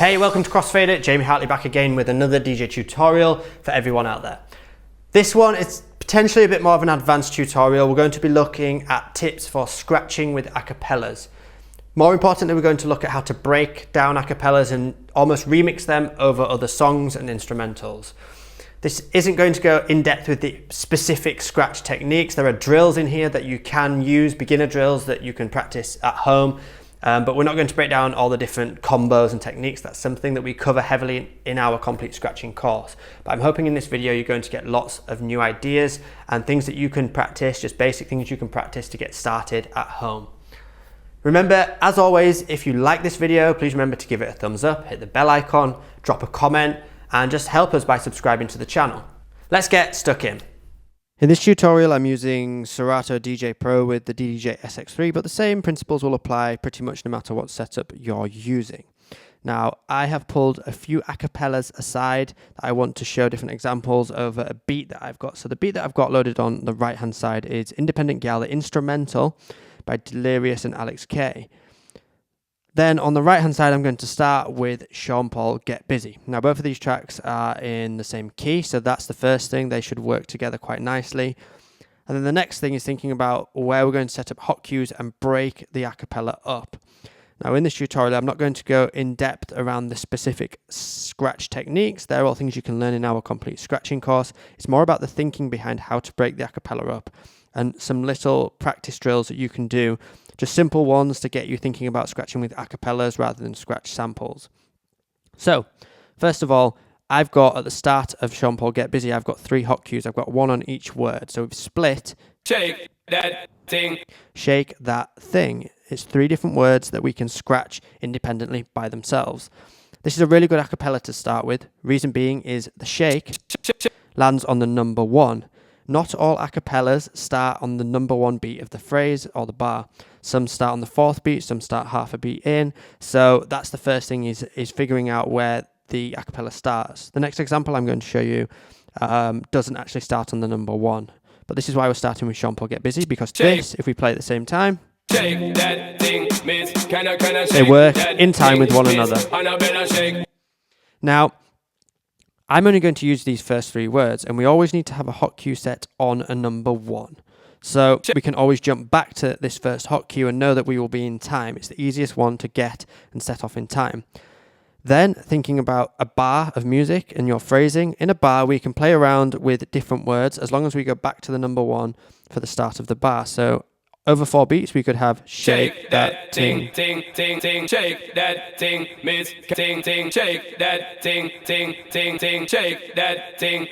Hey, welcome to Crossfader. Jamie Hartley back again with another DJ tutorial for everyone out there. This one is potentially a bit more of an advanced tutorial. We're going to be looking at tips for scratching with acapellas. More importantly, we're going to look at how to break down acapellas and almost remix them over other songs and instrumentals. This isn't going to go in depth with the specific scratch techniques. There are drills in here that you can use, beginner drills that you can practice at home. But we're not going to break down all the different combos and techniques. That's something that we cover heavily in our complete scratching course. But I'm hoping in this video you're going to get lots of new ideas and things that you can practice, just basic things you can practice to get started at home. Remember, as always, if you like this video, please remember to give it a thumbs up, hit the bell icon, drop a comment, and just help us by subscribing to the channel. Let's get stuck in. In this tutorial, I'm using Serato DJ Pro with the DJ SX3, but the same principles will apply pretty much no matter what setup you're using. Now, I have pulled a few acapellas aside that I want to show different examples over a beat that I've got. So the beat that I've got loaded on the right-hand side is Independent Gal, the instrumental by Delirious and Alex K. Then on the right-hand side, I'm going to start with Sean Paul, Get Busy. Now, both of these tracks are in the same key, so that's the first thing. They should work together quite nicely. And then the next thing is thinking about where we're going to set up hot cues and break the acapella up. Now, in this tutorial, I'm not going to go in depth around the specific scratch techniques. They're all things you can learn in our complete scratching course. It's more about the thinking behind how to break the acapella up and some little practice drills that you can do, just simple ones to get you thinking about scratching with acapellas rather than scratch samples. So, first of all, I've got at the start of Sean Paul Get Busy, I've got 3 hot cues. I've got one on each word. So we've split. Shake that thing. Shake that thing. It's 3 different words that we can scratch independently by themselves. This is a really good acapella to start with. Reason being is the shake lands on the number 1. Not all acapellas start on the number 1 beat of the phrase or the bar. Some start on the 4th beat, some start half a beat in. So that's the first thing is figuring out where the acapella starts. The next example I'm going to show you doesn't actually start on the number 1. But this is why we're starting with Sean Paul Get Busy, because this, if we play at the same time, Shake that thing, miss. They work in time with one another. Now, I'm only going to use these first 3 words, and we always need to have a hot cue set on a number 1. So we can always jump back to this first hot cue and know that we will be in time. It's the easiest one to get and set off in time. Then thinking about a bar of music and your phrasing. In a bar, we can play around with different words as long as we go back to the number 1 for the start of the bar. So over 4 beats, we could have shake that ting, ting, ting, ting, shake that ting, miss, ting, ting, shake that ting, ting, ting, ting, shake that ting.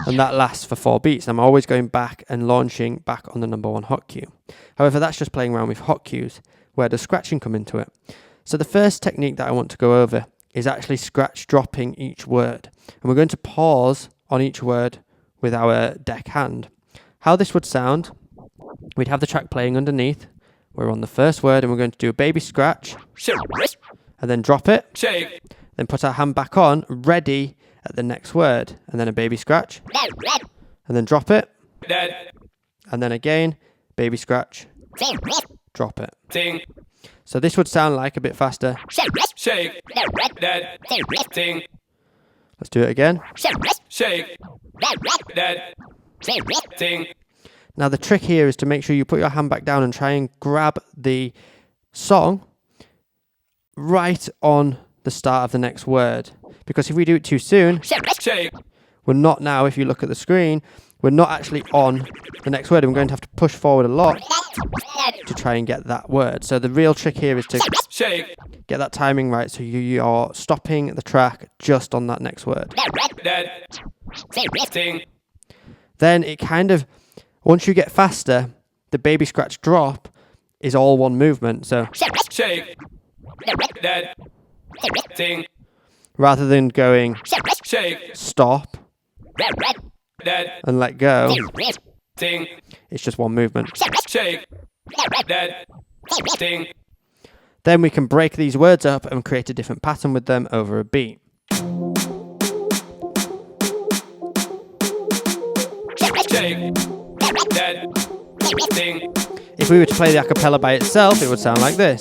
And that lasts for 4 beats. I'm always going back and launching back on the number 1 hot cue. However, that's just playing around with hot cues. Where does scratching come into it? So the first technique that I want to go over is actually scratch dropping each word. And we're going to pause on each word with our deck hand. How this would sound: we'd have the track playing underneath. We're on the first word and we're going to do a baby scratch and then drop it. Shake. Then put our hand back on, ready at the next word, and then a baby scratch and then drop it. And then again, baby scratch, drop it. Ting. So this would sound like a bit faster. Shake that ting. Let's do it again. Shake that ting. Now the trick here is to make sure you put your hand back down and try and grab the song right on the start of the next word. Because if we do it too soon, we're not now, if you look at the screen, we're not actually on the next word. And we're going to have to push forward a lot to try and get that word. So the real trick here is to get that timing right so you're stopping the track just on that next word. Then it kind of, once you get faster, the baby scratch drop is all one movement. So rather than going stop and let go, it's just one movement. Then we can break these words up and create a different pattern with them over a beat. If we were to play the acapella by itself, it would sound like this.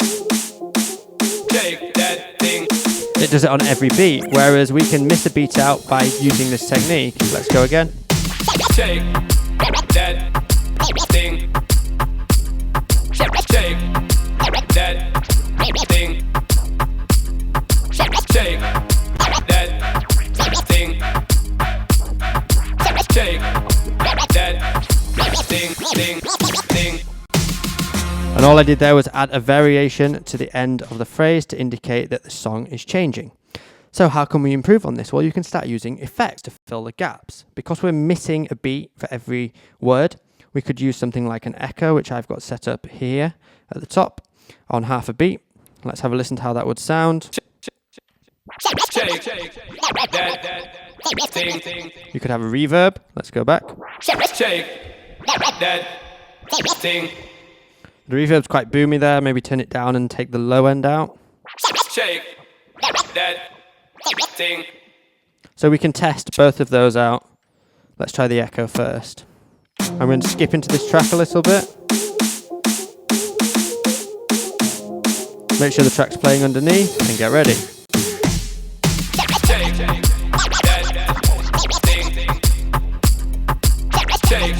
it does it on every beat, whereas we can miss a beat out by using this technique. Let's go again. Shake that thing. Shake that thing. Shake that thing. Shake that thing. And all I did there was add a variation to the end of the phrase to indicate that the song is changing. So how can we improve on this? Well, you can start using effects to fill the gaps. Because we're missing a beat for every word, we could use something like an echo, which I've got set up here at the top on half a beat. Let's have a listen to how that would sound. Shake that thing. You could have a reverb. Let's go back. Shake that thing. The reverb's quite boomy there. Maybe turn it down and take the low end out. Shake that thing. So we can test both of those out. Let's try the echo first. I'm going to skip into this track a little bit. Make sure the track's playing underneath and get ready. Shake that thing. Shake that thing. Shake that thing. Shake that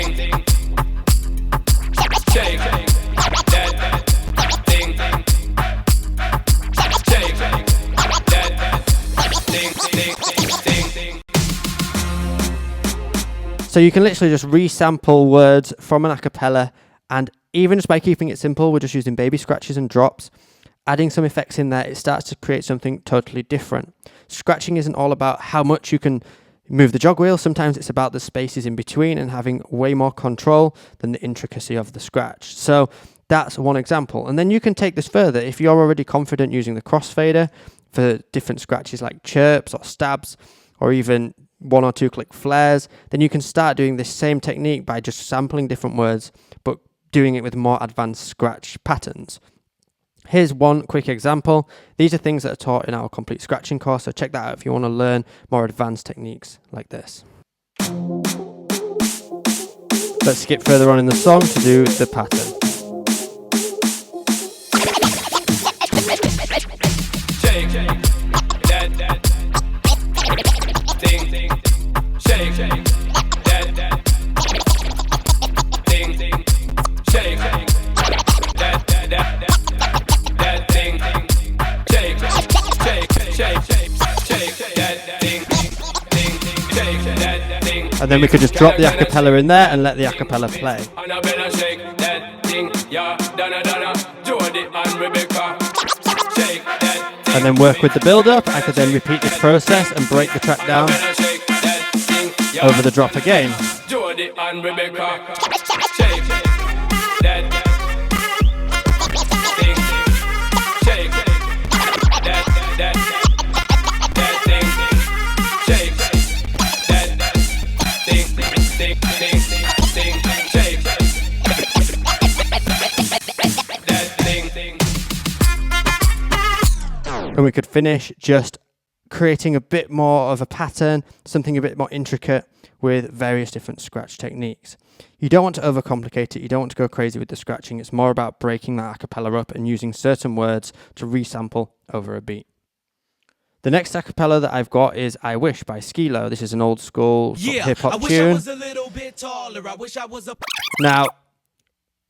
thing. So you can literally just resample words from an acapella, and even just by keeping it simple, we're just using baby scratches and drops, adding some effects in there, it starts to create something totally different. Scratching isn't all about how much you can move the jog wheel. Sometimes it's about the spaces in between and having way more control than the intricacy of the scratch. So that's one example. And then you can take this further. If you're already confident using the crossfader for different scratches like chirps or stabs, or even 1 or 2 click flares, then you can start doing this same technique by just sampling different words, but doing it with more advanced scratch patterns. Here's one quick example. These are things that are taught in our complete scratching course, so check that out if you want to learn more advanced techniques like this. Let's skip further on in the song to do the pattern. Shake that thing. Shake that thing. Shake that thing. Shake that thing. And then we could just drop the acapella in there and let the acapella play. And then work with the build-up. I could then repeat this process and break the track down over the drop again. And we could finish just creating a bit more of a pattern, something a bit more intricate with various different scratch techniques. You don't want to overcomplicate it, you don't want to go crazy with the scratching, it's more about breaking that acapella up and using certain words to resample over a beat. The next acapella that I've got is I Wish by Skilo. This is an old school hip-hop tune. Now,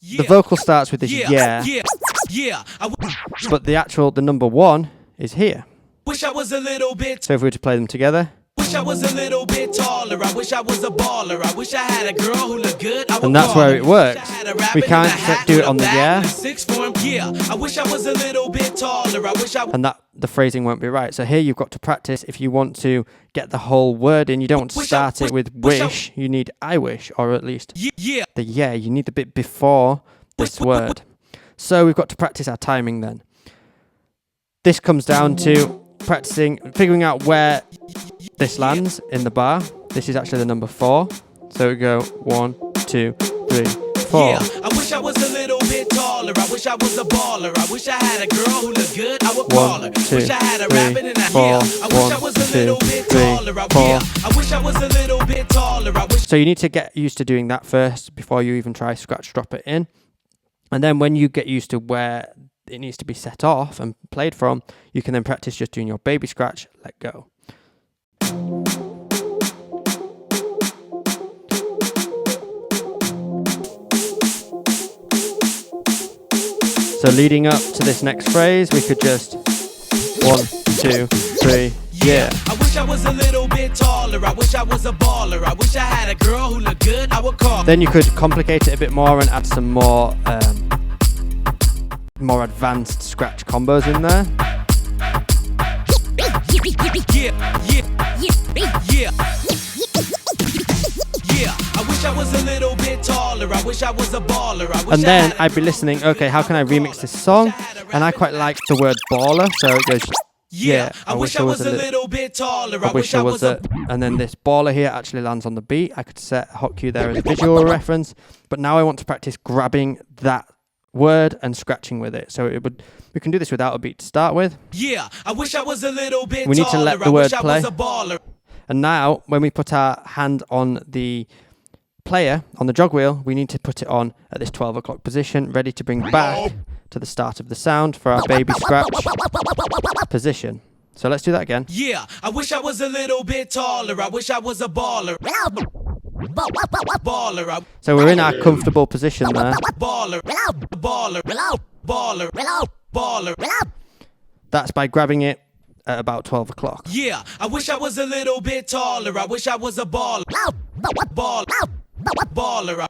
the vocal starts with this but the number 1 is here. Wish I was a little bit. So if we were to play them together. Wish I was a little bit taller. I wish I was a baller. I wish I had a girl who looked good. And that's where it works. We can't do it on the I wish I was a little bit taller. I wish I. And that the phrasing won't be right. So here you've got to practice. If you want to get the whole word in, you don't want to start it with wish. You need I wish, or at least the you need the bit before this word. So we've got to practice our timing then. This comes down to figuring out where this lands in the bar. This is actually the number 4. So we go 1, 2, 3, 4. Yeah, I wish I was a little bit taller. I wish I was a baller. I wish I had a girl who looked good. I would call her. Wish I had a rabbit in a hair. I wish I was a little bit taller. I wish I was a little bit taller. So you need to get used to doing that first before you even try scratch drop it in. And then when you get used to where it needs to be set off and played from, you can then practice just doing your baby scratch, let go. So leading up to this next phrase, we could just 1, 2, 3, yeah. I wish I was a little bit taller. I wish I was a baller. I wish I had a girl who looked good. I would call. Then you could complicate it a bit more and add some more advanced scratch combos in there. I wish I was a little bit taller. I wish I was a baller. And then I'd be listening, okay, how can I remix this song? And I quite like the word baller, so it goes, yeah, I wish I was a little bit taller. I wish I was a... And then this baller here actually lands on the beat. I could set a hot cue there as a visual reference, but now I want to practice grabbing that word and scratching with it. So we can do this without a beat to start with. Yeah, I wish I was a little bit taller. We need to let the word play. I wish I was a baller. And now, when we put our hand on the player, on the jog wheel, we need to put it on at this 12 o'clock position, ready to bring back to the start of the sound for our baby scratch position. So let's do that again. Yeah, I wish I was a little bit taller. I wish I was a baller. Baller. So we're in our comfortable position there. Baller. That's by grabbing it at about 12 o'clock. Yeah, I wish I was a little bit taller. I wish I was a baller. Baller.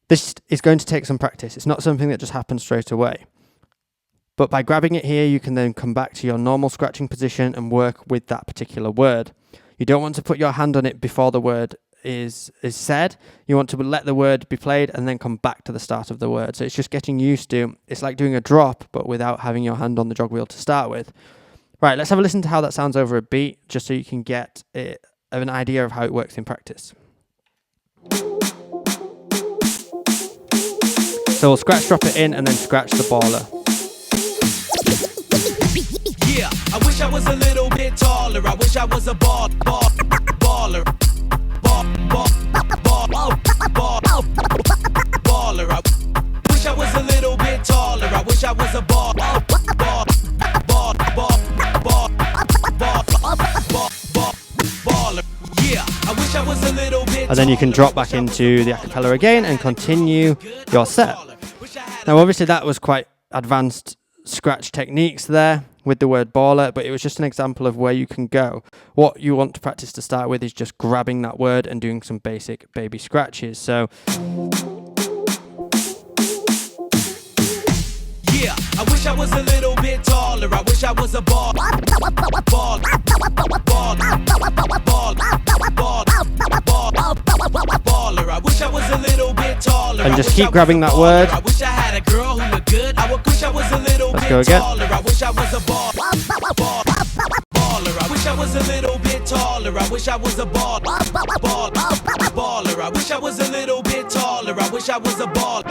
This is going to take some practice. It's not something that just happens straight away. But by grabbing it here, you can then come back to your normal scratching position and work with that particular word. You don't want to put your hand on it before the word is said. You want to let the word be played and then come back to the start of the word. So it's just getting used to, it's like doing a drop, but without having your hand on the jog wheel to start with. Right, let's have a listen to how that sounds over a beat, just so you can get an idea of how it works in practice. So we'll scratch drop it in and then scratch the baller. Yeah, I wish I was a little bit taller. I wish I was a baller. Baller. I wish I was a little bit taller. I wish I was a baller. Yeah, I wish I was a little bit. And then you can drop back into the acapella again and continue your set. Now, obviously, that was quite advanced scratch techniques there with the word baller, but it was just an example of where you can go. What you want to practice to start with is just grabbing that word and doing some basic baby scratches. So yeah, I wish I was a little bit taller. I wish I was a baller. I wish I was a little bit taller. And just keep grabbing that word. I wish I had a girl who looked good. I wish I was a little bit taller. I wish I was a baller. I wish I was a little bit taller. I wish I was a baller. I wish I was a little bit taller. I wish I was a baller.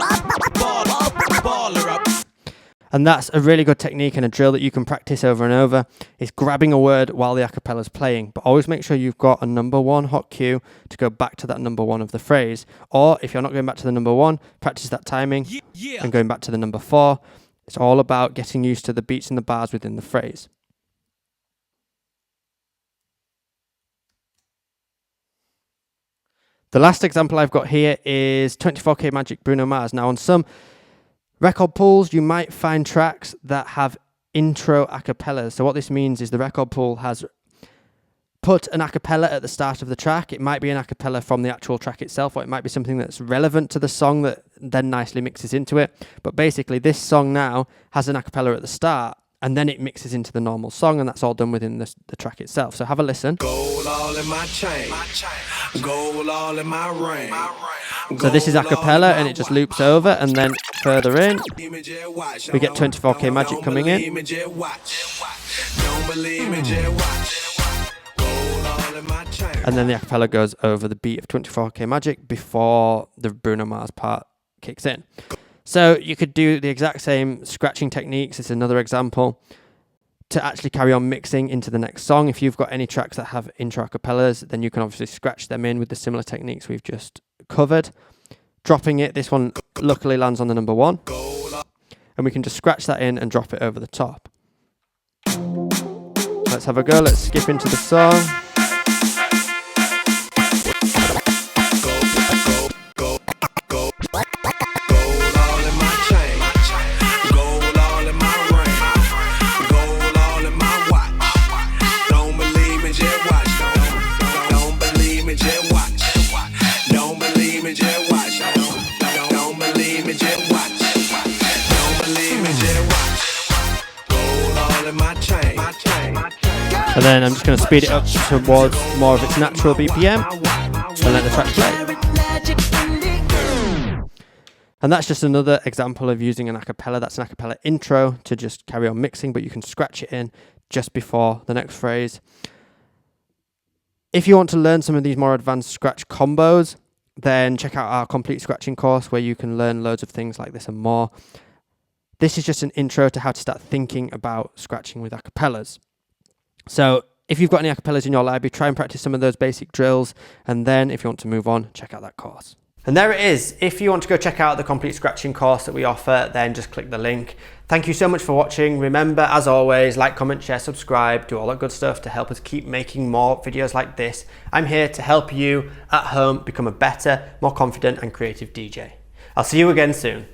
And that's a really good technique and a drill that you can practice over and over, is grabbing a word while the acapella's playing. But always make sure you've got a number one hot cue to go back to that number one of the phrase. Or if you're not going back to the number one, practice that timing and going back to the number four. It's all about getting used to the beats and the bars within the phrase. The last example I've got here is 24K Magic Bruno Mars. Now on some record pools, you might find tracks that have intro acapellas. So what this means is the record pool has put an acapella at the start of the track. It might be an acapella from the actual track itself, or it might be something that's relevant to the song that then nicely mixes into it. But basically, this song now has an acapella at the start, and then it mixes into the normal song, and that's all done within the track itself. So have a listen. Gold all in my chain. Gold all in my ring. So this is acapella, and it just loops over, and then further in, we get 24K Magic coming in. And then the acapella goes over the beat of 24K Magic before the Bruno Mars part kicks in. So you could do the exact same scratching techniques. It's another example to actually carry on mixing into the next song. If you've got any tracks that have intro acapellas, then you can obviously scratch them in with the similar techniques we've just covered. Dropping it, this one luckily lands on the number one. and we can just scratch that in and drop it over the top. Let's have a go. Let's skip into the song. And then I'm just going to speed it up towards more of its natural BPM and let the track play. And that's just another example of using an acapella. That's an acapella intro to just carry on mixing, but you can scratch it in just before the next phrase. If you want to learn some of these more advanced scratch combos, then check out our complete scratching course where you can learn loads of things like this and more. This is just an intro to how to start thinking about scratching with acapellas. So if you've got any acapellas in your library, try and practice some of those basic drills. And then if you want to move on, check out that course. And there it is. If you want to go check out the complete scratching course that we offer, then just click the link. Thank you so much for watching. Remember, as always, like, comment, share, subscribe, do all that good stuff to help us keep making more videos like this. I'm here to help you at home become a better, more confident and creative DJ. I'll see you again soon.